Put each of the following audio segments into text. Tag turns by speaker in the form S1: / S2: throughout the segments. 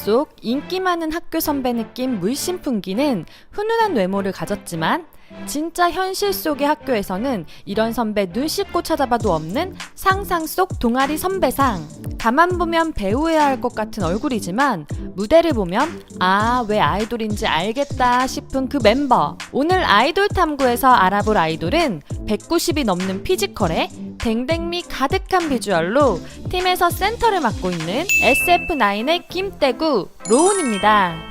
S1: 속 인기 많은 학교 선배 느낌 물씬 풍기는 훈훈한 외모를 가졌지만 진짜 현실 속의 학교에서는 이런 선배 눈 씻고 찾아봐도 없는 상상 속 동아리 선배상. 가만 보면 배우여야 할 것 같은 얼굴이지만 무대를 보면 아, 왜 아이돌인지 알겠다 싶은 그 멤버. 오늘 아이돌 탐구에서 알아볼 아이돌은 190이 넘는 피지컬에 댕댕미 가득한 비주얼로 팀에서 센터를 맡고 있는 SF9의 김태구, 로운입니다.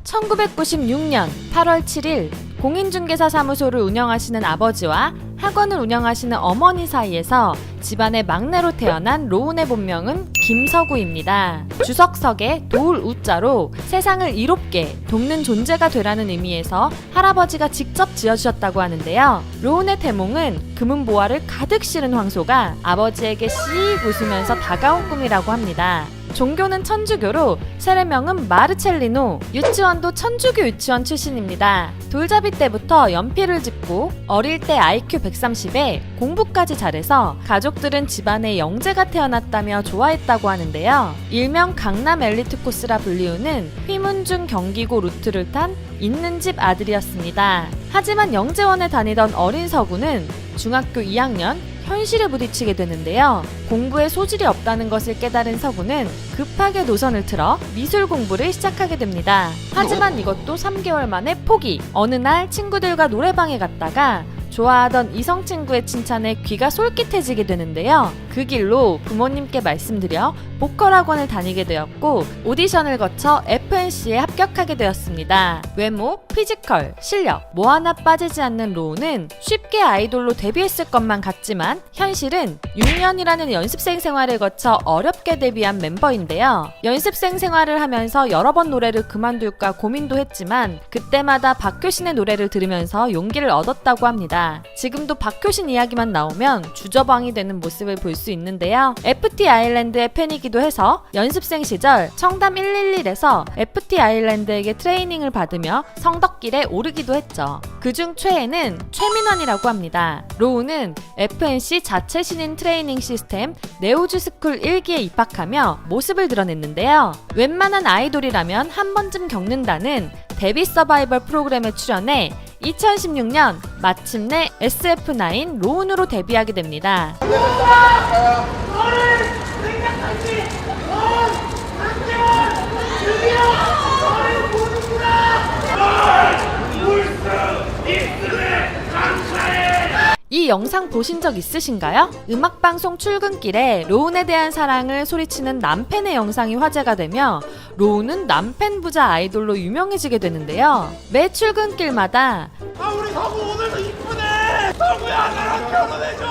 S1: 1996년 8월 7일 공인중개사 사무소를 운영하시는 아버지와 학원을 운영하시는 어머니 사이에서 집안의 막내로 태어난 로운의 본명은 김서구입니다. 주석석에 도울 우자로 세상을 이롭게 돕는 존재가 되라는 의미에서 할아버지가 직접 지어주셨다고 하는데요. 로운의 태몽은 금은보화를 가득 실은 황소가 아버지에게 씩 웃으면서 다가온 꿈이라고 합니다. 종교는 천주교로 세례명은 마르첼리노, 유치원도 천주교 유치원 출신입니다. 돌잡이 때부터 연필을 짚고 어릴 때 IQ 130에 공부까지 잘해서 가족들은 집안에 영재가 태어났다며 좋아했다고 하는데요. 일명 강남 엘리트 코스라 불리우는 휘문중 경기고 루트를 탄 있는 집 아들이었습니다. 하지만 영재원에 다니던 어린 서구는 중학교 2학년 현실에 부딪히게 되는데요. 공부에 소질이 없다는 것을 깨달은 서구는 급하게 노선을 틀어 미술 공부를 시작하게 됩니다. 하지만 이것도 3개월 만에 포기. 어느 날 친구들과 노래방에 갔다가 좋아하던 이성 친구의 칭찬에 귀가 솔깃해지게 되는데요. 그 길로 부모님께 말씀드려 보컬 학원을 다니게 되었고 오디션을 거쳐 FNC에 합격하게 되었습니다. 외모, 피지컬, 실력 뭐 하나 빠지지 않는 로운은 쉽게 아이돌로 데뷔했을 것만 같지만 현실은 6년이라는 연습생 생활을 거쳐 어렵게 데뷔한 멤버인데요. 연습생 생활을 하면서 여러 번 노래를 그만둘까 고민도 했지만 그때마다 박효신의 노래를 들으면서 용기를 얻었다고 합니다. 지금도 박효신 이야기만 나오면 주저방이 되는 모습을 볼 수 있는데요. FT 아일랜드의 팬이기도 해서 연습생 시절 청담 111에서 FT 아일랜드에게 트레이닝을 받으며 성덕길에 오르기도 했죠. 그중 최애는 최민환이라고 합니다. 로운은 FNC 자체 신인 트레이닝 시스템 네오즈 스쿨 1기에 입학하며 모습을 드러냈는데요. 웬만한 아이돌이라면 한 번쯤 겪는다는 데뷔 서바이벌 프로그램에 출연해 2016년 마침내 SF9 로운으로 데뷔하게 됩니다. 이 영상 보신 적 있으신가요? 음악방송 출근길에 로운에 대한 사랑을 소리치는 남팬의 영상이 화제가 되며 로운은 남팬 부자 아이돌로 유명해지게 되는데요. 매 출근길마다
S2: 우리 서구 오늘도 이쁘네! 서구야 나랑 결혼해줘!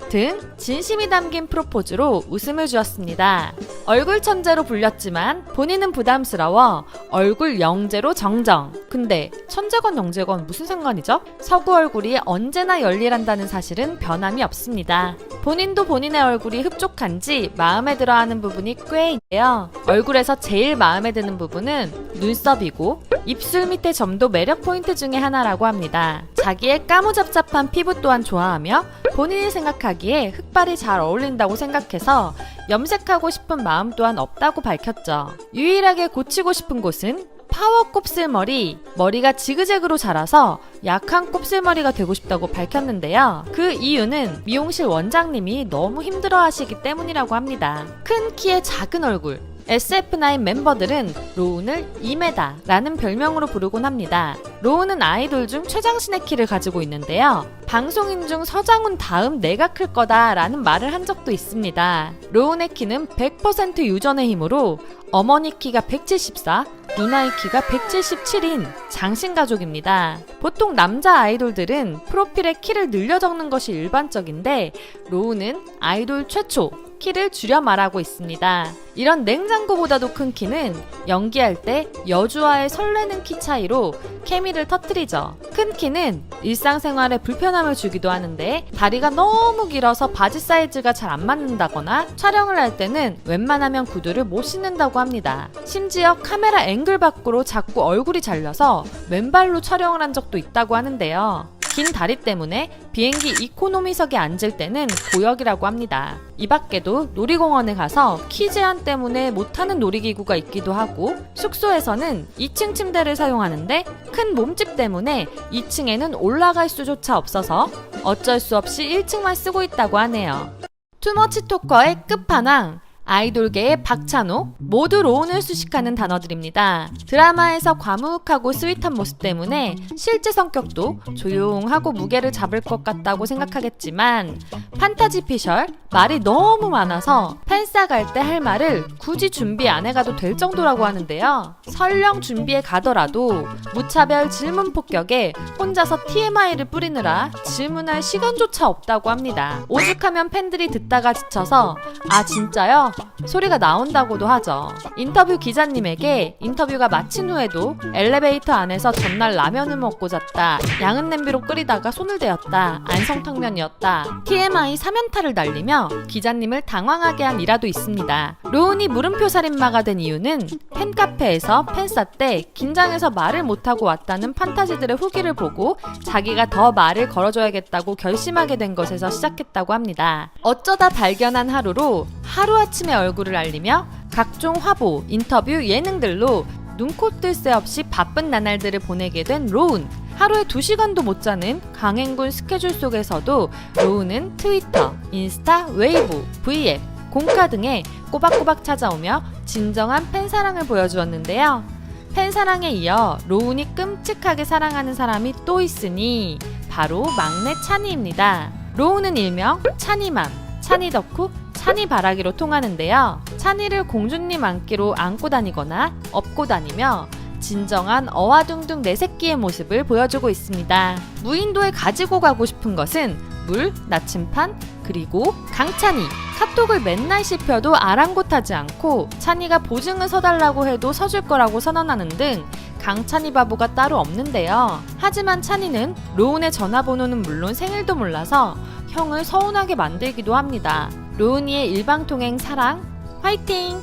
S1: 등 진심이 담긴 프로포즈로 웃음을 주었습니다. 얼굴 천재로 불렸지만 본인은 부담스러워 얼굴 영재로 정정. 근데 천재건 영재건 무슨 상관이죠? 서구 얼굴이 언제나 열일한다는 사실은 변함이 없습니다. 본인도 본인의 얼굴이 흡족한지 마음에 들어하는 부분이 꽤 있는데요. 얼굴에서 제일 마음에 드는 부분은 눈썹이고 입술 밑의 점도 매력 포인트 중에 하나라고 합니다. 자기의 까무잡잡한 피부 또한 좋아하며 본인이 생각하기에 흑발이 잘 어울린다고 생각해서 염색하고 싶은 마음 또한 없다고 밝혔죠. 유일하게 고치고 싶은 곳은 파워 곱슬머리, 머리가 지그재그로 자라서 약한 곱슬머리가 되고 싶다고 밝혔는데요. 그 이유는 미용실 원장님이 너무 힘들어하시기 때문이라고 합니다. 큰 키에 작은 얼굴, SF9 멤버들은 로운을 2m라는 별명으로 부르곤 합니다. 로운은 아이돌 중 최장신의 키를 가지고 있는데요. 방송인 중 서장훈 다음 내가 클 거다 라는 말을 한 적도 있습니다. 로운의 키는 100% 유전의 힘으로 어머니 키가 174, 누나의 키가 177인 장신가족입니다. 보통 남자 아이돌들은 프로필에 키를 늘려 적는 것이 일반적인데 로운은 아이돌 최초 키를 줄여 말하고 있습니다. 이런 냉장고보다도 큰 키는 연기할 때 여주와의 설레는 키 차이로 케미를 터뜨리죠. 큰 키는 일상생활에 불편함을 주기도 하는데 다리가 너무 길어서 바지 사이즈가 잘 안 맞는다거나 촬영을 할 때는 웬만하면 구두를 못 신는다고 합니다. 심지어 카메라 앵글 밖으로 자꾸 얼굴이 잘려서 맨발로 촬영을 한 적도 있다고 하는데요. 긴 다리 때문에 비행기 이코노미석에 앉을 때는 고역이라고 합니다. 이 밖에도 놀이공원에 가서 키 제한 때문에 못하는 놀이기구가 있기도 하고 숙소에서는 2층 침대를 사용하는데 큰 몸집 때문에 2층에는 올라갈 수조차 없어서 어쩔 수 없이 1층만 쓰고 있다고 하네요. 투머치 토커의 끝판왕, 아이돌계의 박찬호, 모두 로운을 수식하는 단어들입니다. 드라마에서 과묵하고 스윗한 모습 때문에 실제 성격도 조용하고 무게를 잡을 것 같다고 생각하겠지만 판타지 피셜, 말이 너무 많아서 팬싸 갈 때 할 말을 굳이 준비 안 해가도 될 정도라고 하는데요. 설령 준비해 가더라도 무차별 질문 폭격에 혼자서 TMI를 뿌리느라 질문할 시간조차 없다고 합니다. 오죽하면 팬들이 듣다가 지쳐서 아 진짜요? 소리가 나온다고도 하죠. 인터뷰 기자님에게 인터뷰가 마친 후에도 엘리베이터 안에서 전날 라면을 먹고 잤다, 양은 냄비로 끓이다가 손을 대었다, 안성탕면이었다, TMI 사면타를 날리며 기자님을 당황하게 한 일화도 있습니다. 로운이 물음표 살인마가 된 이유는 팬카페에서 팬싸 때 긴장해서 말을 못하고 왔다는 판타지들의 후기를 보고 자기가 더 말을 걸어줘야겠다고 결심하게 된 것에서 시작했다고 합니다. 어쩌다 발견한 하루로 하루아침에 얼굴을 알리며 각종 화보, 인터뷰, 예능들로 눈코 뜰 새 없이 바쁜 나날들을 보내게 된 로운. 하루에 2시간도 못 자는 강행군 스케줄 속에서도 로운은 트위터, 인스타, 웨이브, V앱, 공카 등에 꼬박꼬박 찾아오며 진정한 팬사랑을 보여주었는데요. 팬사랑에 이어 로운이 끔찍하게 사랑하는 사람이 또 있으니 바로 막내 찬이입니다. 로운은 일명 찬이맘, 찬이덕후, 찬이바라기로 통하는데요. 찬이를 공주님 안기로 안고 다니거나 업고 다니며 진정한 어와둥둥 내 새끼의 모습을 보여주고 있습니다. 무인도에 가지고 가고 싶은 것은 물, 나침판, 그리고 강찬이. 카톡을 맨날 씹혀도 아랑곳하지 않고 찬이가 보증을 서달라고 해도 서줄 거라고 선언하는 등 강찬이 바보가 따로 없는데요. 하지만 찬이는 로운의 전화번호는 물론 생일도 몰라서 형을 서운하게 만들기도 합니다. 로운이의 일방통행 사랑, 화이팅!